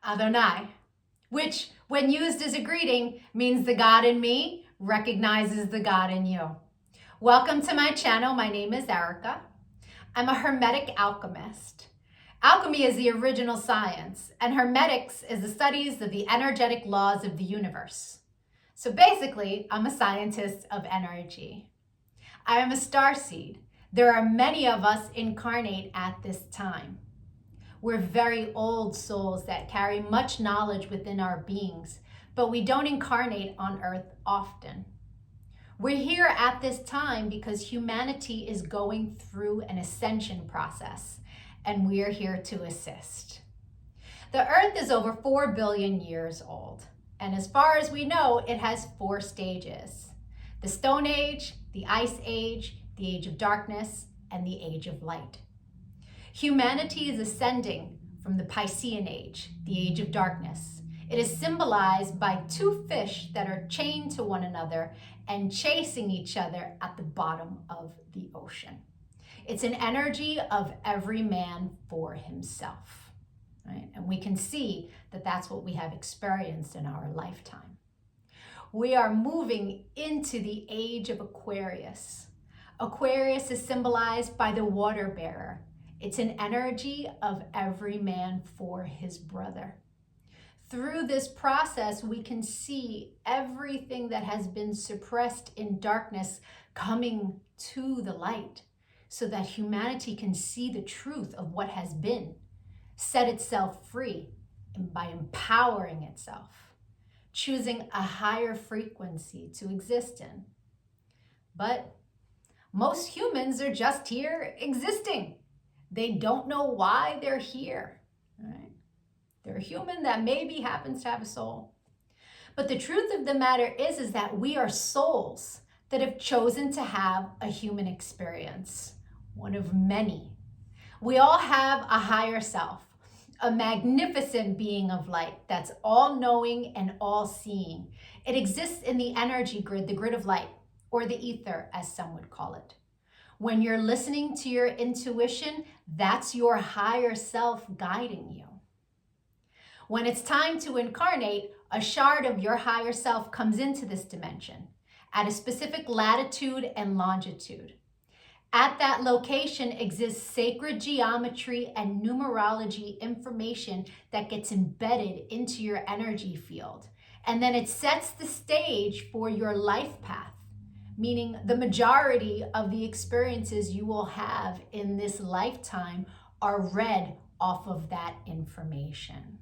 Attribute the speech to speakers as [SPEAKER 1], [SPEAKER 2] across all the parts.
[SPEAKER 1] Adonai, which when used as a greeting means the God in me recognizes the God in you. Welcome to my channel. My name is Erica. I'm a Hermetic alchemist. Alchemy is the original science, and Hermetics is the studies of the energetic laws of the universe. So basically, I'm a scientist of energy. I am a starseed. There are many of us incarnate at this time. We're very old souls that carry much knowledge within our beings, but we don't incarnate on Earth often. We're here at this time because humanity is going through an ascension process, and we're here to assist. The Earth is over 4 billion years old, and as far as we know, it has 4 stages: the Stone Age, the Ice Age, the Age of Darkness, and the Age of Light. Humanity is ascending from the Piscean Age, the Age of Darkness. It is symbolized by 2 fish that are chained to one another and chasing each other at the bottom of the ocean. It's an energy of every man for himself, right? And we can see that that's what we have experienced in our lifetime. We are moving into the age of Aquarius. Aquarius is symbolized by the water bearer. It's an energy of every man for his brother. Through this process, we can see everything that has been suppressed in darkness coming to the light so that humanity can see the truth of what has been, set itself free, and by empowering itself, choosing a higher frequency to exist in. But most humans are just here existing. They don't know why they're here, right? They're a human that maybe happens to have a soul. But the truth of the matter is that we are souls that have chosen to have a human experience, one of many. We all have a higher self, a magnificent being of light that's all-knowing and all-seeing. It exists in the energy grid, the grid of light, or the ether, as some would call it. When you're listening to your intuition, that's your higher self guiding you. When it's time to incarnate, a shard of your higher self comes into this dimension at a specific latitude and longitude. At that location exists sacred geometry and numerology information that gets embedded into your energy field. And then it sets the stage for your life path, meaning the majority of the experiences you will have in this lifetime are read off of that information.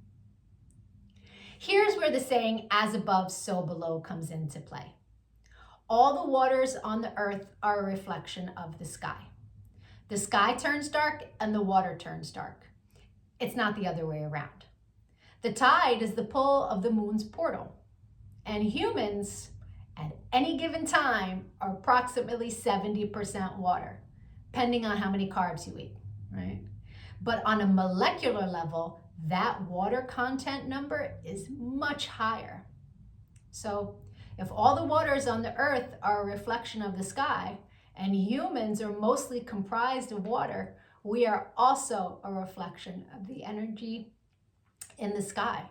[SPEAKER 1] Here's where the saying, as above, so below, comes into play. All the waters on the earth are a reflection of the sky. The sky turns dark and the water turns dark. It's not the other way around. The tide is the pull of the moon's portal, and humans at any given time are approximately 70% water, depending on how many carbs you eat, right? But on a molecular level, that water content number is much higher. So if all the waters on the earth are a reflection of the sky, and humans are mostly comprised of water, we are also a reflection of the energy in the sky.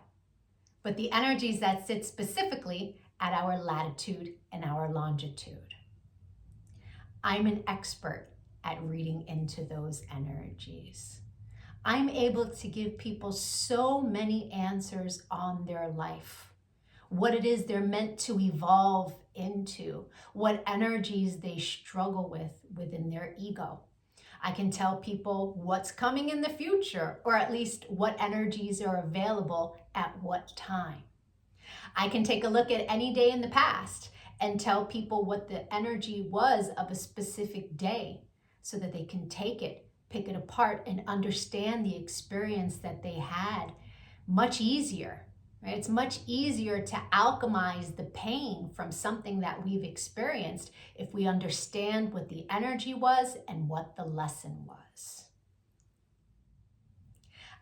[SPEAKER 1] But the energies that sit specifically at our latitude and our longitude. I'm an expert at reading into those energies. I'm able to give people so many answers on their life, what it is they're meant to evolve into, what energies they struggle with within their ego. I can tell people what's coming in the future, or at least what energies are available at what time. I can take a look at any day in the past and tell people what the energy was of a specific day so that they can take it, pick it apart, and understand the experience that they had much easier, right? It's much easier to alchemize the pain from something that we've experienced if we understand what the energy was and what the lesson was.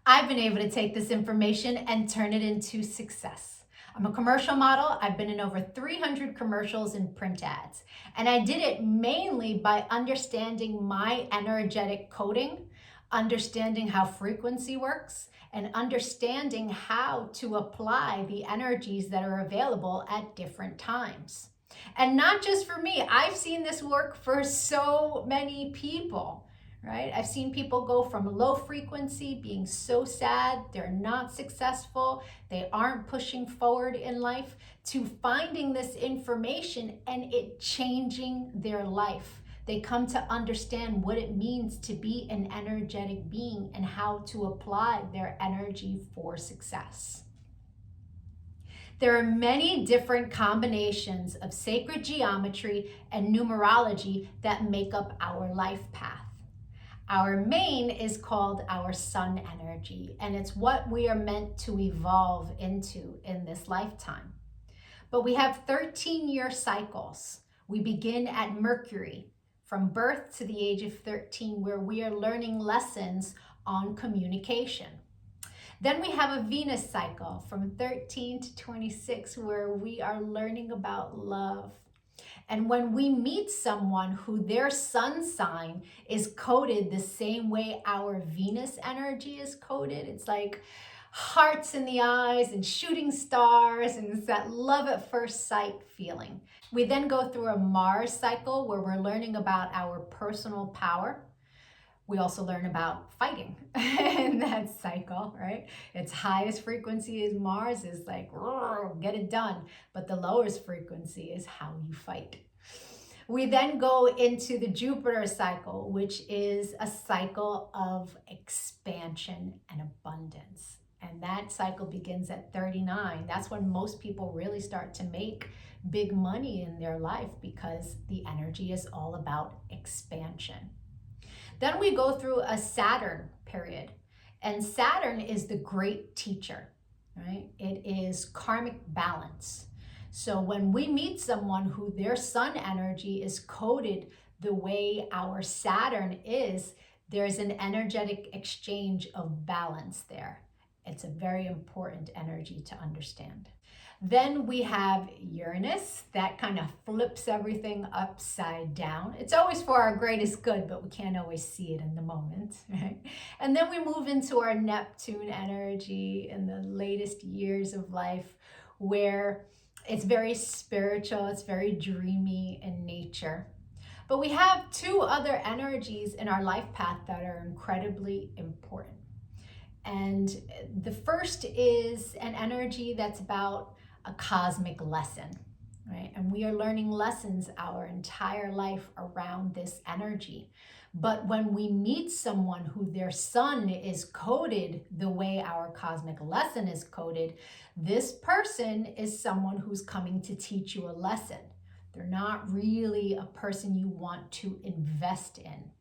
[SPEAKER 1] I've been able to take this information and turn it into success. I'm a commercial model. I've been in over 300 commercials and print ads. And I did it mainly by understanding my energetic coding understanding how frequency works, and understanding how to apply the energies that are available at different times. And not just for me, I've seen this work for so many people, right? I've seen people go from low frequency, being so sad, they're not successful, they aren't pushing forward in life, to finding this information and it changing their life. They come to understand what it means to be an energetic being and how to apply their energy for success. There are many different combinations of sacred geometry and numerology that make up our life path. Our main is called our sun energy, and it's what we are meant to evolve into in this lifetime. But we have 13-year cycles. We begin at Mercury, from birth to the age of 13, where we are learning lessons on communication. Then we have a Venus cycle from 13 to 26, where we are learning about love. And when we meet someone who their sun sign is coded the same way our Venus energy is coded, it's like hearts in the eyes and shooting stars, and it's that love at first sight feeling. We then go through a Mars cycle where we're learning about our personal power. We also learn about fighting in that cycle, right? Its highest frequency is Mars, is like, get it done. But the lowest frequency is how you fight. We then go into the Jupiter cycle, which is a cycle of expansion and abundance. And that cycle begins at 39. That's when most people really start to make big money in their life, because the energy is all about expansion. Then we go through a Saturn period, and Saturn is the great teacher, right? It is karmic balance. So when we meet someone who their sun energy is coded the way our Saturn is, there's an energetic exchange of balance there. It's a very important energy to understand. Then we have Uranus, that kind of flips everything upside down. It's always for our greatest good, but we can't always see it in the moment, right? And then we move into our Neptune energy in the latest years of life, where it's very spiritual, it's very dreamy in nature. But we have two other energies in our life path that are incredibly important. And the first is an energy that's about a cosmic lesson, right? And we are learning lessons our entire life around this energy. But when we meet someone who their sun is coded the way our cosmic lesson is coded, this person is someone who's coming to teach you a lesson. They're not really a person you want to invest in.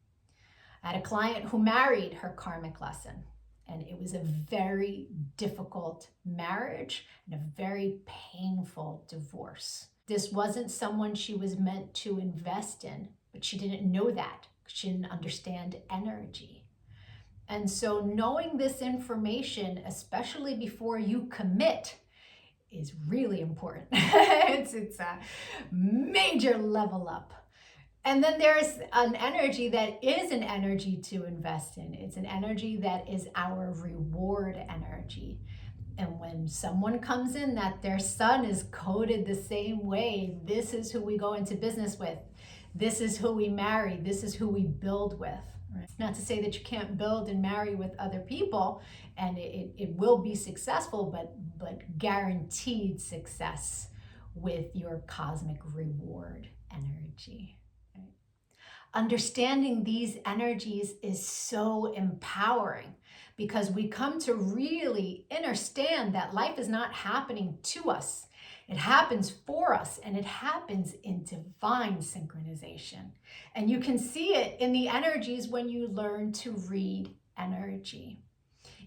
[SPEAKER 1] I had a client who married her karmic lesson, and it was a very difficult marriage and a very painful divorce. This wasn't someone she was meant to invest in, but she didn't know that. She didn't understand energy. And so knowing this information, especially before you commit, is really important. it's a major level up. And then there's an energy that is an energy to invest in. It's an energy that is our reward energy. And when someone comes in that their sun is coded the same way, this is who we go into business with. This is who we marry. This is who we build with. Right? Not to say that you can't build and marry with other people, and it will be successful, but guaranteed success with your cosmic reward energy. Understanding these energies is so empowering, because we come to really understand that life is not happening to us. It happens for us, and it happens in divine synchronization. And you can see it in the energies when you learn to read energy.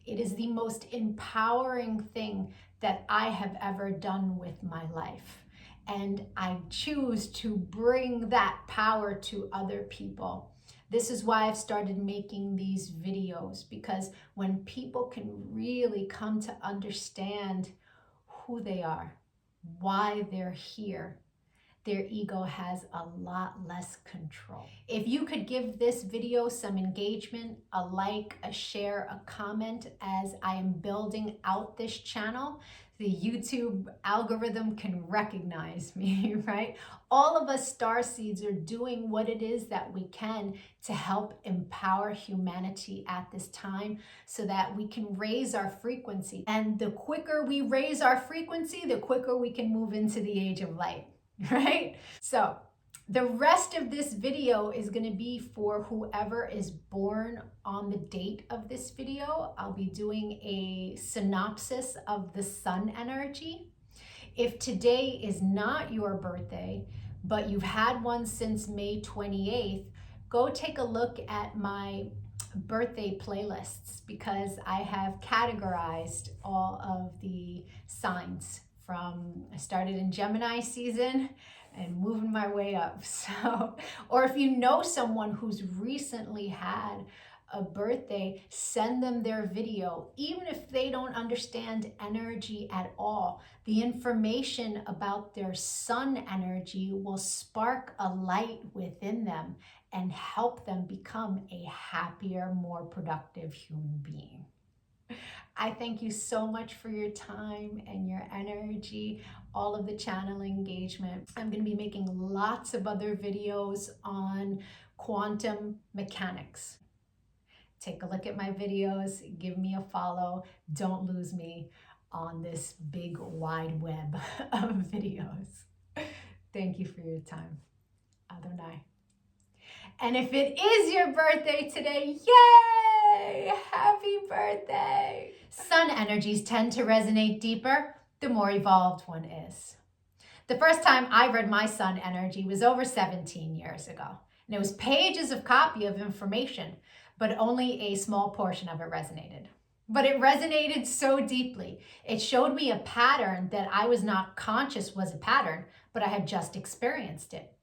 [SPEAKER 1] It is the most empowering thing that I have ever done with my life. And I choose to bring that power to other people. This is why I've started making these videos, because when people can really come to understand who they are, why they're here, their ego has a lot less control. If you could give this video some engagement, a like, a share, a comment, as I am building out this channel, the YouTube algorithm can recognize me, right? All of us starseeds are doing what it is that we can to help empower humanity at this time so that we can raise our frequency. And the quicker we raise our frequency, the quicker we can move into the age of light, right? So the rest of this video is going to be for whoever is born on the date of this video. I'll be doing a synopsis of the sun energy. If today is not your birthday, but you've had one since May 28th, go take a look at my birthday playlists, because I have categorized all of the signs from, I started in Gemini season and moving my way up. So, or if you know someone who's recently had a birthday, send them their video. Even if they don't understand energy at all, the information about their sun energy will spark a light within them and help them become a happier, more productive human being. I thank you so much for your time and your energy, all of the channel engagement. I'm going to be making lots of other videos on quantum mechanics. Take a look at my videos, give me a follow. Don't lose me on this big wide web of videos. Thank you for your time. Adonai. And if it is your birthday today, yay! Happy birthday! Sun energies tend to resonate deeper the more evolved one is. The first time I read my sun energy was over 17 years ago. And it was pages of copy of information, but only a small portion of it resonated. But it resonated so deeply. It showed me a pattern that I was not conscious was a pattern, but I had just experienced it.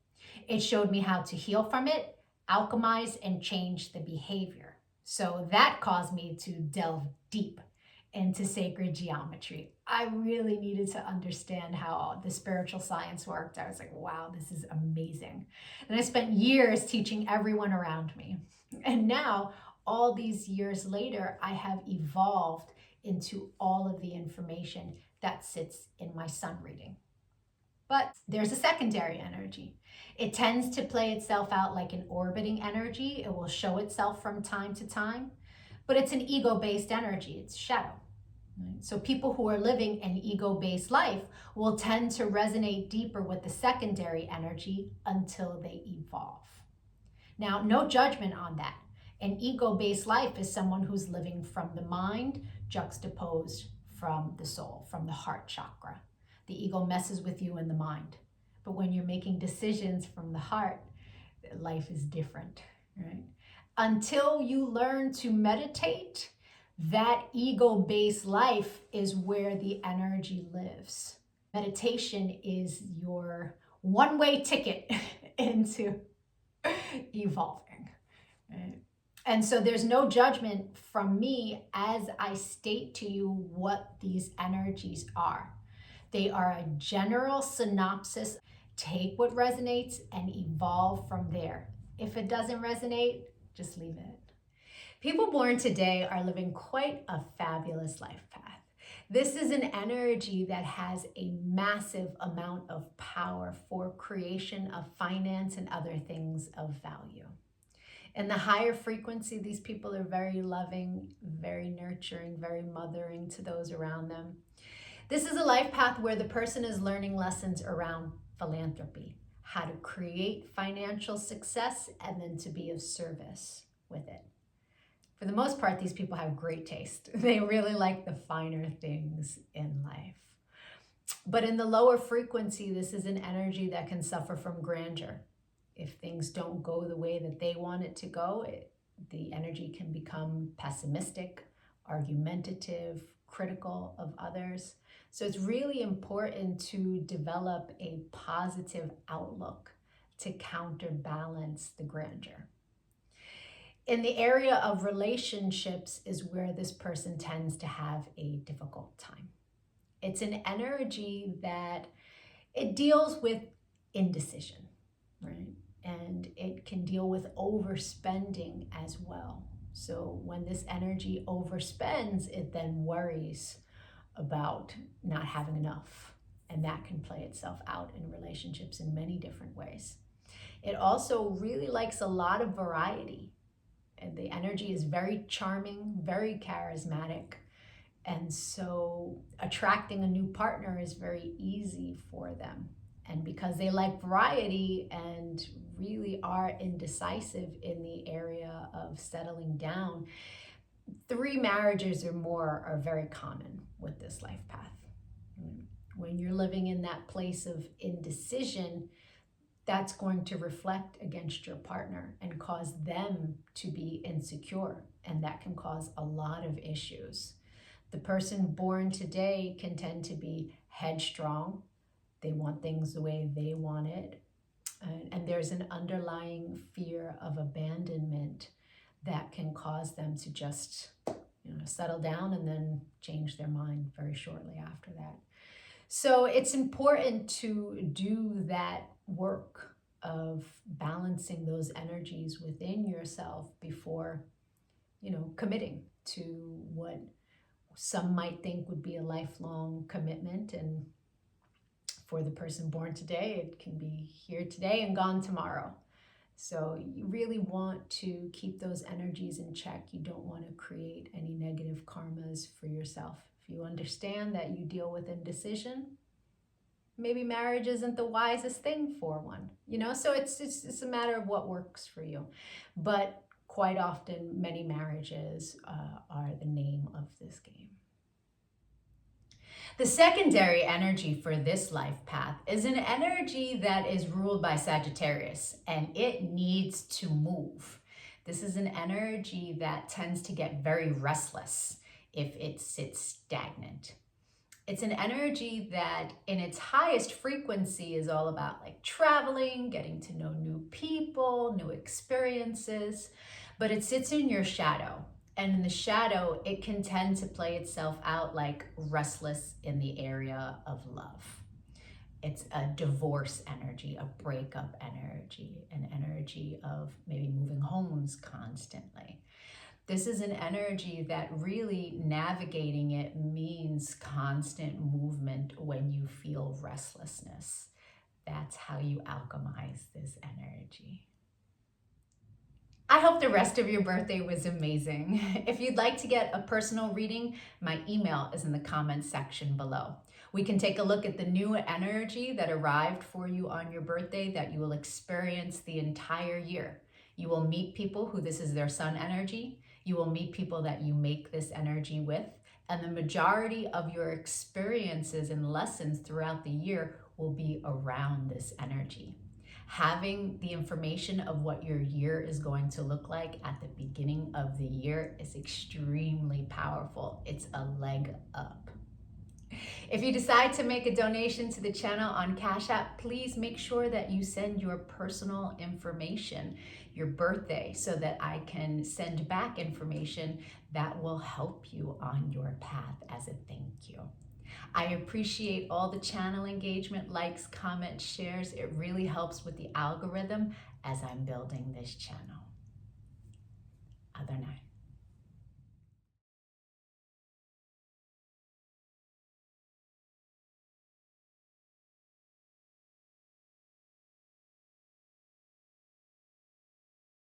[SPEAKER 1] It showed me how to heal from it, alchemize, and change the behavior. So that caused me to delve deep into sacred geometry. I really needed to understand how the spiritual science worked. I was like, wow, this is amazing. And I spent years teaching everyone around me. And now, all these years later, I have evolved into all of the information that sits in my sun reading. But there's a secondary energy. It tends to play itself out like an orbiting energy. It will show itself from time to time, but it's an ego-based energy. It's shadow. Right? So people who are living an ego-based life will tend to resonate deeper with the secondary energy until they evolve. Now, no judgment on that. An ego-based life is someone who's living from the mind, juxtaposed from the soul, from the heart chakra. The ego messes with you in the mind. But when you're making decisions from the heart, life is different, right? Until you learn to meditate, that ego-based life is where the energy lives. Meditation is your one-way ticket into evolving, right? And so there's no judgment from me as I state to you what these energies are. They are a general synopsis. Take what resonates and evolve from there. If it doesn't resonate, just leave it. People born today are living quite a fabulous life path. This is an energy that has a massive amount of power for creation of finance and other things of value. In the higher frequency, these people are very loving, very nurturing, very mothering to those around them. This is a life path where the person is learning lessons around philanthropy, how to create financial success, and then to be of service with it. For the most part, these people have great taste. They really like the finer things in life. But in the lower frequency, this is an energy that can suffer from grandeur. If things don't go the way that they want it to go, the energy can become pessimistic, argumentative, critical of others. So it's really important to develop a positive outlook to counterbalance the grandeur. In the area of relationships is where this person tends to have a difficult time. It's an energy that it deals with indecision, right? And it can deal with overspending as well. So when this energy overspends, it then worries about not having enough. And that can play itself out in relationships in many different ways. It also really likes a lot of variety. And the energy is very charming, very charismatic. And so attracting a new partner is very easy for them. And because they like variety and really are indecisive in the area of settling down, 3 marriages or more are very common with this life path. When you're living in that place of indecision, that's going to reflect against your partner and cause them to be insecure. And that can cause a lot of issues. The person born today can tend to be headstrong. They want things the way they want it. And there's an underlying fear of abandonment that can cause them to just settle down and then change their mind very shortly after that. So it's important to do that work of balancing those energies within yourself before, committing to what some might think would be a lifelong commitment. And for the person born today, it can be here today and gone tomorrow. So you really want to keep those energies in check. You don't want to create any negative karmas for yourself. If you understand that you deal with indecision, maybe marriage isn't the wisest thing for one, so it's a matter of what works for you. But quite often, many marriages are the name of this game. The secondary energy for this life path is an energy that is ruled by Sagittarius, and it needs to move. This is an energy that tends to get very restless if it sits stagnant. It's an energy that in its highest frequency is all about like traveling, getting to know new people, new experiences, but it sits in your shadow. And in the shadow, it can tend to play itself out like restless in the area of love. It's a divorce energy, a breakup energy, an energy of maybe moving homes constantly. This is an energy that really navigating it means constant movement when you feel restlessness. That's how you alchemize this energy. I hope the rest of your birthday was amazing. If you'd like to get a personal reading, my email is in the comments section below. We can take a look at the new energy that arrived for you on your birthday that you will experience the entire year. You will meet people who this is their sun energy. You will meet people that you make this energy with. And the majority of your experiences and lessons throughout the year will be around this energy. Having the information of what your year is going to look like at the beginning of the year is extremely powerful. It's a leg up. If you decide to make a donation to the channel on Cash App, please make sure that you send your personal information, your birthday, so that I can send back information that will help you on your path as a thank you. I appreciate all the channel engagement, likes, comments, shares. It really helps with the algorithm as I'm building this channel. Other night.